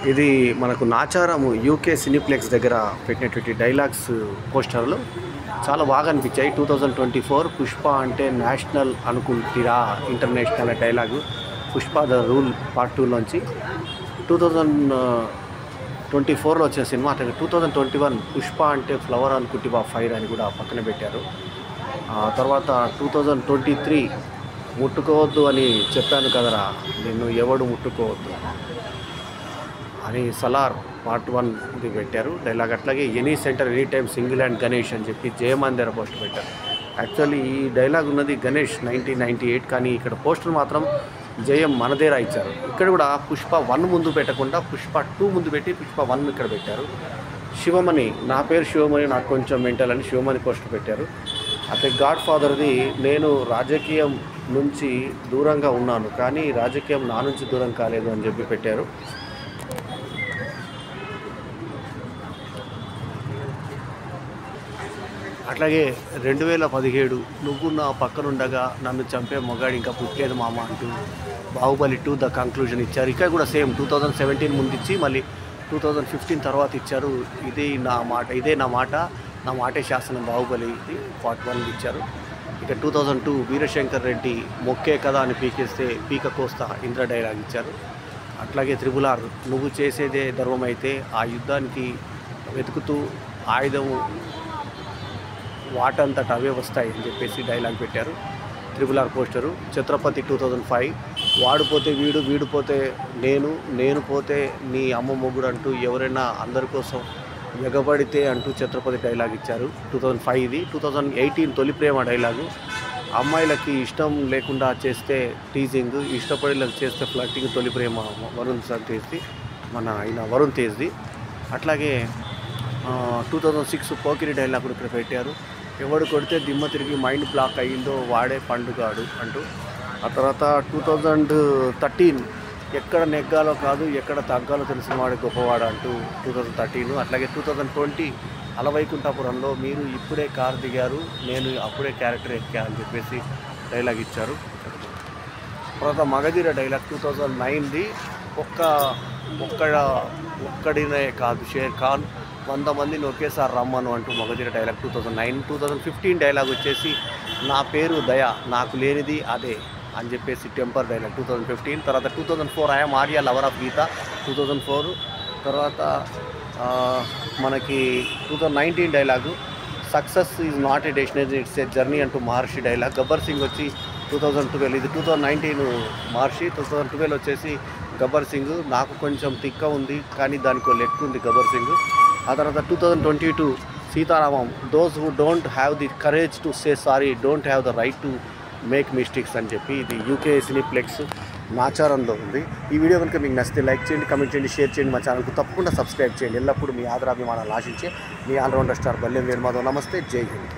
ఇది మనకు Nacharam UK cineplex దగ్గర పెట్టినటువంటి డైలాగ్స్ పోస్టర్లు చాలా బాగా అనిపించాయి. 2024 పుష్ప అంటే నేషనల్ అనుకుంటురా international dialogue Pushpa the rule part 2లోంచి 2024లో వచ్చిన సినిమా. అట్లా 2021 పుష్ప అంటే ఫ్లవర్ అనుకుంటివా ఫైర్ అని కూడా పక్కన పెట్టారు. తర్వాత 2023 ముట్టుకోవద్దు అని చెప్పాను కదరా నిన్ను ఎవడు ముట్టుకోవద్దు అని సలార్ పార్ట్ 1 ఇది పెట్టారు డైలాగ్. అట్లాగే any centre any time single and Ganesh అని చెప్పి జయమందిర పోస్టర్ పెట్టారు. యాక్చువల్లీ ఈ డైలాగ్ ఉన్నది గణేష్ 1998, కానీ ఇక్కడ పోస్టర్ మాత్రం జయం మనదేరా ఇచ్చారు. ఇక్కడ కూడా పుష్ప 1 ముందు పెట్టకుండా పుష్ప 2 ముందు పెట్టి పుష్ప 1 ఇక్కడ పెట్టారు. శివమణి, నా పేరు శివమణి, నాకు కొంచెం మెంటల్ అని శివమణి పోస్టర్ పెట్టారు. అదే గాడ్ ఫాదర్ది, నేను రాజకీయం నుంచి దూరంగా ఉన్నాను కానీ రాజకీయం నా నుంచి దూరం కాలేదు అని చెప్పి పెట్టారు. అట్లాగే 2017 నువ్వు నా పక్కనుండగా నన్ను చంపే మొగాడు ఇంకా పుట్టలేదు మామ అంటూ బాహుబలి 2 ద కంక్లూజన్ ఇచ్చారు. ఇక్కడ కూడా సేమ్ 2017 ముందు ఇచ్చి మళ్ళీ 2015 తర్వాత ఇచ్చారు. ఇదే నా మాట నా మాటే శాసనం బాహుబలి పార్ట్ 1 ఇచ్చారు. ఇక 2002 వీరశంకర్ రెడ్డి మొక్కే కదా అని పీకేస్తే పీక కోస్తా ఇంద్ర డైలాగ్ ఇచ్చారు. అట్లాగే RRR నువ్వు చేసేదే ధర్మం అయితే ఆ యుద్ధానికి వెతుకుతూ ఆయుధము వాటంతట అవే వస్తాయి అని చెప్పేసి డైలాగ్ పెట్టారు. RRR poster. ఛత్రపతి 2005 వాడిపోతే వీడు పోతే నేను పోతే నీ అమ్మ మొగుడు అంటూ ఎవరైనా అందరి కోసం ఎగబడితే అంటూ ఛత్రపతి డైలాగ్ ఇచ్చారు. 2005 ఇది. 2018 తొలి ప్రేమ డైలాగు. అమ్మాయిలకి ఇష్టం లేకుండా చేస్తే టీజింగ్, ఇష్టపడేలకు చేస్తే ఫ్లర్టింగ్ తొలి ప్రేమ వరుణ్ తేజ్ది. అట్లాగే 2006 పోకిరి డైలాగ్ కూడా ఇక్కడ పెట్టారు. ఎవడు కొడితే దిమ్మ తిరిగి మైండ్ బ్లాక్ అయ్యిందో వాడే పండుగాడు అంటూ. ఆ తర్వాత 2013 ఎక్కడ నెగ్గాలో కాదు ఎక్కడ తగ్గాలో తెలిసిన వాడే గొప్పవాడు అంటూ 2013. అట్లాగే 2020 అలవైకుంఠపురంలో మీరు ఇప్పుడే కారు దిగారు నేను అప్పుడే క్యారెక్టర్ ఎక్కా అని చెప్పేసి డైలాగ్ ఇచ్చారు. తర్వాత మగధీర డైలాగ్ 2009ది. ఒక్కడినే కాదు షేర్ ఖాన్ 100 మందిని ఒకేసారి రమ్మను అంటూ మగధీర డైలాగ్ 2009. 2015 డైలాగ్ వచ్చేసి నా పేరు దయ నాకు లేనిది అదే అని చెప్పేసి టెంపర్ డైలాగ్ 2015. తర్వాత 2004 ఐఎమ్ ఆర్య లవర్ ఆఫ్ గీత 2004. తర్వాత మనకి 2019 dialogue success is not a destination it's a journey అంటూ మహర్షి డైలాగ్. గబ్బర్ సింగ్ వచ్చి 2012. ఇది 2019 మహర్షి. 2012 వచ్చేసి గబ్బర్ సింగ్ నాకు కొంచెం తిక్క ఉంది కానీ దానికి లెక్క ఉంది గబ్బర్ సింగ్. ఆ తర్వాత 2022 Sita Ramam those who don't have the courage to say sorry don't have the right to make mistakes అని చెప్పి ఇది యూకే సినీప్లెక్స్ నాచారంలో ఉంది. ఈ వీడియో కనుక మీకు నచ్చితే లైక్ చేయండి, కమెంట్ చేయండి, షేర్ చేయండి, మా ఛానల్కు తప్పకుండా సబ్స్క్రైబ్ చేయండి. ఎల్లప్పుడూ మీ ఆదరాభిమానాలు ఆశించే మీ ఆల్రౌండర్ స్టార్ బల్లెం వేణుమాధవ్. నమస్తే, జై హింద్.